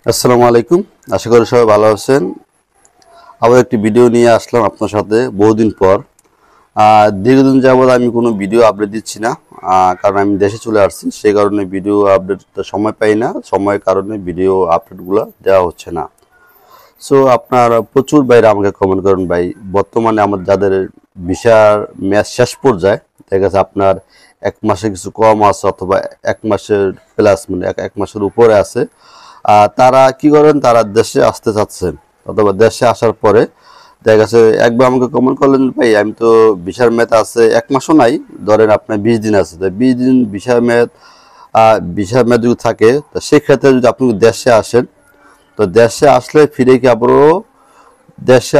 আসসালামু আলাইকুম। আশা করি সবাই ভালো আছেন। আবার একটি ভিডিও নিয়ে আসলাম আপনার সাথে বহুদিন পর। দীর্ঘদিন যাবৎ আমি কোনো ভিডিও আপডেট দিচ্ছি না, কারণ আমি দেশে চলে আসছি। সেই কারণে ভিডিও আপডেট সময় পাই না, সময়ের কারণে ভিডিও আপডেটগুলো দেওয়া হচ্ছে না। সো আপনারা প্রচুর বাইরে আমাকে কমেন্ট করেন, ভাই বর্তমানে আমার যাদের ভিসার মেয়াদ শেষ পর্যায়ে দেখা গেছে আপনার এক মাসে কিছু কম আছে অথবা এক মাসের প্লাস মানে এক মাসের উপরে আছে, তারা কি করেন, তারা দেশে আসতে চাচ্ছেন অথবা দেশে আসার পরে দেখা গেছে একবার আমাকে কমেন্ট করলেন, ভাই আমি তো ভিসার মেয়াদ আছে এক মাসও নাই, ধরেন আপনার 20 দিন আছে, তো 20 দিন ভিসার মেয়াদ যদি থাকে, তো সেক্ষেত্রে যদি আপনি দেশে আসেন, তো দেশে আসলে ফিরে কি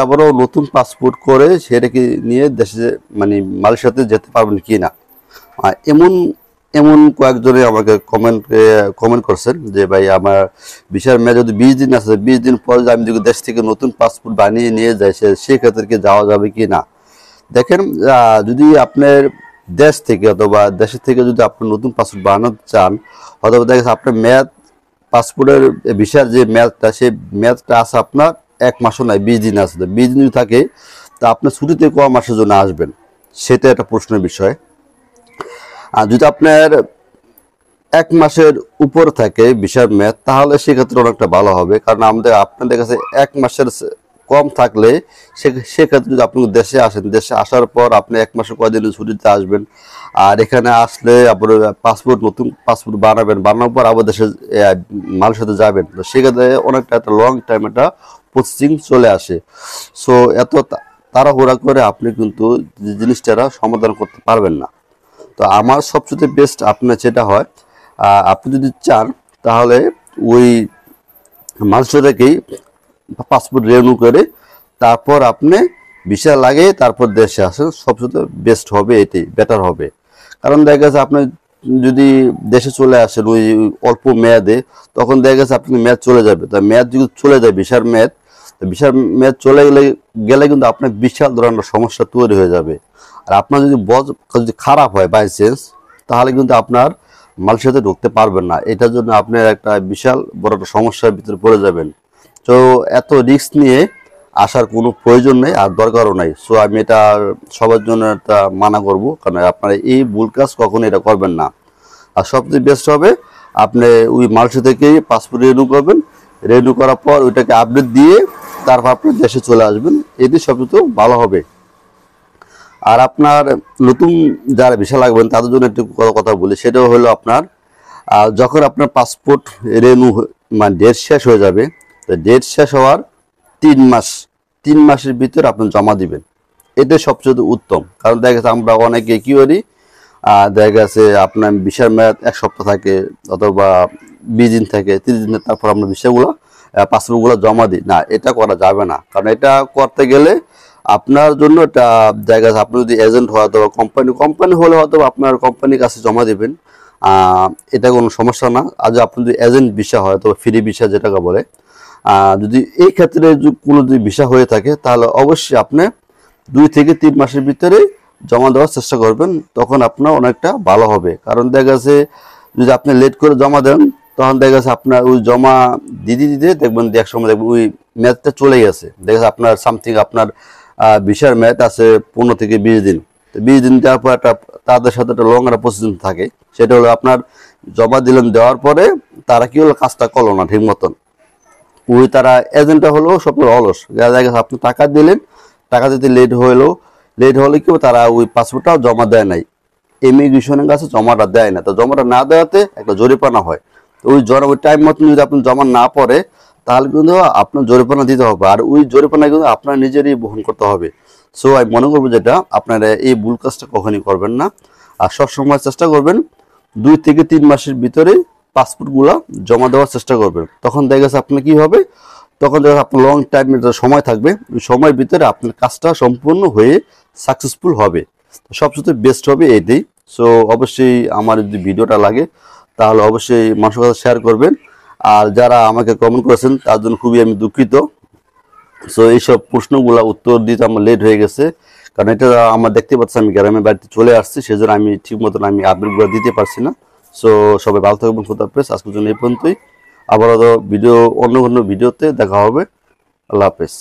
আবারও নতুন পাসপোর্ট করে সেটাকে নিয়ে দেশে মানে মালয়েশিয়াতে যেতে পারবেন কি না। এমন এমন কয়েকজনে আমাকে কমেন্ট করছেন যে ভাই আমার ভিসার মেয়াদ যদি 20 দিন আছে, 20 দিন পর যদি আমি যদি দেশ থেকে নতুন পাসপোর্ট বানিয়ে নিয়ে যাই সেক্ষেত্রে কি যাওয়া যাবে কি না। দেখেন, যদি আপনার দেশ থেকে অথবা দেশের থেকে যদি আপনি নতুন পাসপোর্ট বানাতে চান, অথবা দেখা যাচ্ছে আপনার পাসপোর্টের ভিসার যে মেয়াদটা, সেই মেয়াদটা আছে আপনার এক মাসও নয়, 20 দিন আছে। তো 20 দিন যদি থাকে, তা আপনার ছুটিতে কয় মাসের জন্য আসবেন, সেটা একটা প্রশ্নের বিষয়। আর যদি আপনার এক মাসের উপর থাকে ভিসার মেয়াদ, তাহলে সেক্ষেত্রে অনেকটা ভালো হবে, কারণ আপনাদের কাছে এক মাসের কম থাকলে সেক্ষেত্রে যদি আপনি দেশে আসেন, দেশে আসার পর আপনি এক মাসে কয়দিনের ছুটিতে আসবেন, আর এখানে আসলে আপনার নতুন পাসপোর্ট বানানোর পর আবার দেশে মালয়েশিয়াতে যাবেন, তো সেক্ষেত্রে অনেকটা একটা লং টাইম একটা প্রসেসিং চলে আসে। সো এত তাড়াহুড়া করে আপনি কিন্তু জিনিসটা সমাধান করতে পারবেন না। তো আমার সবচেয়ে বেস্ট আপনার যেটা হয়, আপনি যদি চান তাহলে ওই মালয়েশিয়া থেকেই পাসপোর্ট রিনিউ করে তারপর আপনি ভিসা লাগিয়ে তারপর দেশে আসেন, সবচেয়ে বেস্ট হবে, এটাই বেটার হবে। কারণ দেখা গেছে আপনি যদি দেশে চলে আসেন ওই অল্প মেয়াদে, তখন দেখা গেছে আপনি মেয়াদ চলে যাবে। তা মেয়াদ যদি চলে যায় ভিসার মেয়াদ চলে গেলে কিন্তু আপনার বিশাল ধরনের সমস্যা তৈরি হয়ে যাবে। আর আপনার যদি খারাপ হয় বাই চান্স, তাহলে কিন্তু আপনার মালয়েশিয়াতে ঢুকতে পারবেন না। এটার জন্য আপনার একটা বিশাল বড় একটা সমস্যার ভিতরে পড়ে যাবেন। তো এত রিস্ক নিয়ে আসার কোনো প্রয়োজন নেই আর দরকারও নাই। সো আমি এটা সবার জন্য একটা মানা করব, কারণ আপনারা এই ভুল কাজ কখনো এটা করবেন না। আর সবচেয়ে বেস্ট হবে আপনি ওই মালয়েশিয়া থেকেই পাসপোর্ট রিনিউ করবেন, রিনিউ করার পর ওইটাকে আপডেট দিয়ে তারপর আপনি দেশে চলে আসবেন, এটি সবচেয়ে ভালো হবে। আর আপনার নতুন যারা ভিসা লাগবেন তাদের জন্য একটু কথা বলি, সেটাও হলো আপনার যখন আপনার পাসপোর্ট রিনিউ মানে ডেট শেষ হয়ে যাবে, তো ডেট শেষ হওয়ার 3 মাসের ভিতরে আপনি জমা দিবেন, এটা সবচেয়ে উত্তম। কারণ দেখা গেছে আমরা অনেকে কি করি, দেখা গেছে আপনার ভিসার মেয়াদ এক সপ্তাহ থাকে অথবা 20 দিন থাকে, 30 দিনের, তারপর আমরা পাসপোর্টগুলো জমা দিই না। এটা করা যাবে না, কারণ এটা করতে গেলে আপনার জন্য একটা জায়গা আছে। আপনি যদি এজেন্ট হয় অথবা কোম্পানি হলে হয়তো আপনার কোম্পানির কাছে জমা দিবেন, এটা কোনো সমস্যা না। আর যদি আপনি যদি এজেন্ট ভিসা হয় অথবা ফ্রি ভিসা যেটাকে বলে, যদি এই ক্ষেত্রে কোনো যদি ভিসা হয়ে থাকে, তাহলে অবশ্যই আপনি 2 থেকে 3 মাসের ভিতরে জমা দেওয়ার চেষ্টা করবেন, তখন আপনার অনেকটা ভালো হবে। কারণ দেখা গেছে যদি আপনি লেট করে জমা দেন, তখন দেখা গেছে আপনার ওই জমা দিতে দিতে দেখবেন এক সময় দেখবেন ওই মেয়াদটা চলে গেছে। দেখা গেছে আপনার সামথিং আপনার ভিসার মেয়াদ আছে 15 থেকে 20 দিন। তো 20 দিন দেওয়ার পর তাদের সাথে একটা লং একটা প্রসেসিং থাকে, সেটা হলো আপনার জমা দিলেন, দেওয়ার পরে তারা কি হলো, কাজটা করলো না ঠিক মতন। ওই তারা এজেন্টটা হলো সব অলস, দেখা গেছে আপনি টাকা দিলেন, টাকা দিতে লেট হলে কি তারা ওই পাসপোর্টটাও জমা দেয় নাই, ইমিগ্রেশনের কাছে জমাটা দেয় না। তো জমাটা না দেওয়াতে একটা জরিমানা হয়। তো ওই টাইম মতন যদি আপনি জমা না পড়ে, তাহলে কিন্তু আপনার জরিমানা দিতে হবে, আর ওই জরিমানা কিন্তু আপনার নিজেরই বহন করতে হবে। সো আমি মনে করবো যেটা আপনারা এই ভুল কাজটা কখনই করবেন না। আর সবসময় চেষ্টা করবেন 2 থেকে 3 মাসের ভিতরে পাসপোর্টগুলো জমা দেওয়ার চেষ্টা করবেন। তখন দেখা গেছে আপনার কি হবে, তখন যখন আপনার লং টাইমের সময় থাকবে, ওই সময়ের ভিতরে আপনার কাজটা সম্পূর্ণ হয়ে সাকসেসফুল হবে। সবচেয়ে বেস্ট হবে এটাই। সো অবশ্যই আমার যদি ভিডিওটা লাগে তাহলে অবশ্যই মানুষের কাছে শেয়ার করবেন। আর যারা আমাকে কমেন্ট করেছেন তার জন্য খুবই আমি দুঃখিত। সো এইসব প্রশ্নগুলো উত্তর দিতে আমার লেট হয়ে গেছে, কারণ এটা আমার দেখতে পাচ্ছি আমি গ্রামের বাড়িতে চলে আসছি, সেজন্য আমি ঠিক মতন আমি আপডেটগুলো দিতে পারছি না। সো সবাই ভালো থাকবেন, খুদা হাফেজ। আজকের জন্য এই পর্যন্তই। আবারও ভিডিও অন্য কোনো ভিডিওতে দেখা হবে। আল্লাহ হাফেজ।